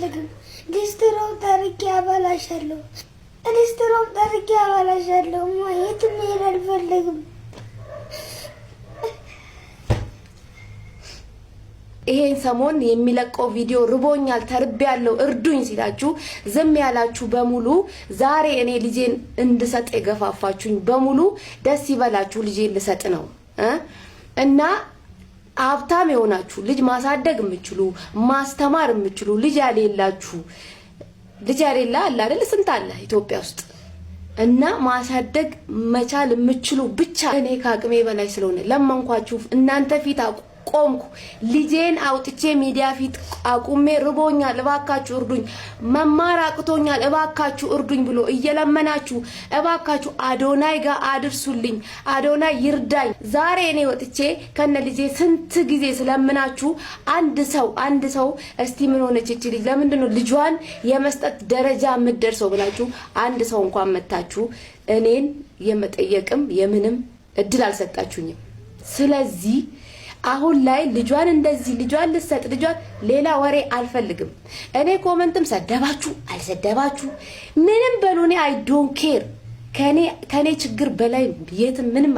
አልፈልግም። ሊስትሮም ጠርጌ አበላሻለሁ። ሊስትሮም ጠርጌ አበላሻለሁ። የትም መሄድ አልፈልግም። ይሄን ሰሞን የሚለቀው ቪዲዮ ርቦኛል ተርቤያለሁ እርዱኝ ሲላችሁ ዝም ያላችሁ በሙሉ ዛሬ እኔ ልጄን እንድሰጥ የገፋፋችሁኝ በሙሉ ደስ ይበላችሁ። ልጄን ልሰጥ ነው እና ሀብታም የሆናችሁ ልጅ ማሳደግ የምትችሉ ማስተማር የምትችሉ ልጅ ያሌላችሁ ልጅ ያሌላ አለ አይደል? ስንት አለ ኢትዮጵያ ውስጥ እና ማሳደግ መቻል የምትችሉ ብቻ እኔ ከአቅሜ በላይ ስለሆነ ለማንኳችሁ እናንተ ፊት ቆምኩ። ልጄን አውጥቼ ሚዲያ ፊት አቁሜ ርቦኛል እባካችሁ እርዱኝ፣ መማር አቅቶኛል እባካችሁ እርዱኝ ብሎ እየለመናችሁ እባካችሁ አዶናይ ጋር አድርሱልኝ፣ አዶናይ ይርዳኝ። ዛሬ እኔ ወጥቼ ከነ ልጄ ስንት ጊዜ ስለምናችሁ አንድ ሰው እስቲ ምን ሆነች እቺ ልጅ ለምንድነው ልጇን የመስጠት ደረጃ የምትደርሰው ብላችሁ አንድ ሰው እንኳን መታችሁ እኔን የመጠየቅም የምንም እድል አልሰጣችሁኝም። ስለዚህ አሁን ላይ ልጇን እንደዚህ ልጇን ልሰጥ ልጇን ሌላ ወሬ አልፈልግም። እኔ ኮሜንትም ሰደባችሁ አልሰደባችሁ ምንም በሉኔ አይ ዶንት ኬር። ከኔ ችግር በላይ የትም ምንም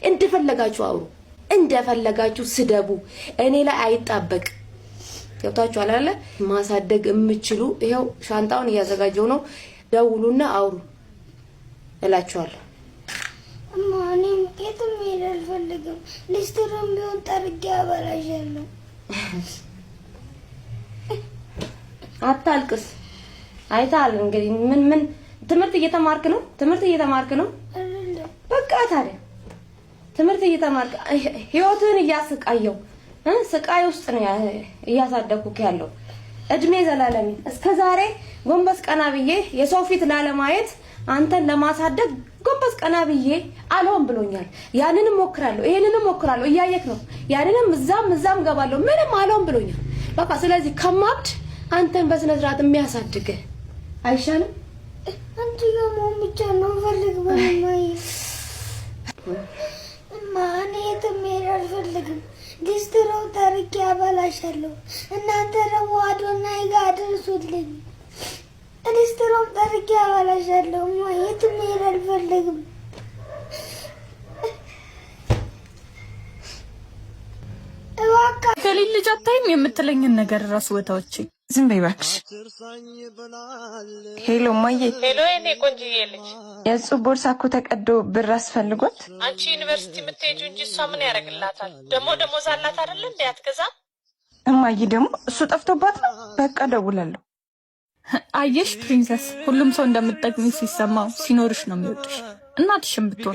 እንደፈለጋችሁ አውሩ፣ እንደፈለጋችሁ ስደቡ፣ እኔ ላይ አይጣበቅ። ገብታችኋል አይደል? ማሳደግ የምትችሉ ይሄው ሻንጣውን እያዘጋጀው ነው፣ ደውሉና አውሩ እላችኋለሁ። እኔም የትም መሄድ አልፈልግም። ሊስትሮም ቢሆን ጠርጌ አበላሻለሁ። አታልቅስ። አይታል እንግዲህ ምን ትምህርት እየተማርክ ነው? ትምህርት እየተማርክ ነው? በቃ ታዲያ ትምህርት እየተማርክ ህይወትን እያስቃየው ስቃይ ውስጥ ነው እያሳደግኩክ ያለው። እድሜ ዘላለሚ እስከዛሬ ጎንበስ ቀና ብዬ የሰው ፊት ላለማየት አንተን ለማሳደግ ጎንበስ ቀና ብዬ አልሆን ብሎኛል። ያንንም ሞክራለሁ ይሄንንም ሞክራለሁ እያየክ ነው። ያንንም እዛም ገባለሁ ምንም አልሆን ብሎኛል። በቃ ስለዚህ ከማብድ አንተን በስነ ስርዓት የሚያሳድግ አይሻልም? አንቺ ጋር ብቻ ነው ፈልግ በማይ እኔ የትም መሄድ አልፈልግም። ሊስትሮም ጠርጌ አበላሻለሁ። እናንተ ደግሞ አዶናይ ጋር አድርሱልኝ። ሊስትሮም ጠርጌ አበላሻለሁ። የትም መሄድ አልፈልግም። ከሌለ ልጅ አታይም የምትለኝን ነገር ራሱ ወታዎች ዝም በይ እባክሽ። ሄሎ ማዬ። ሄሎ የኔ ቆንጆዬ ልጅ፣ የእሱ ቦርሳ እኮ ተቀዶ ብር አስፈልጓት። አንቺ ዩኒቨርሲቲ የምትሄጂው እንጂ እሷ ምን ያደርግላታል? ደሞዝ አላት አይደል እንዴ? አትገዛም? እማዬ ደግሞ እሱ ጠፍቶባት ነው። በቃ ደውላለሁ። አየሽ ፕሪንሰስ፣ ሁሉም ሰው እንደምትጠቅሚ ሲሰማው ሲኖርሽ ነው የሚወድሽ። እናትሽም ብትሆን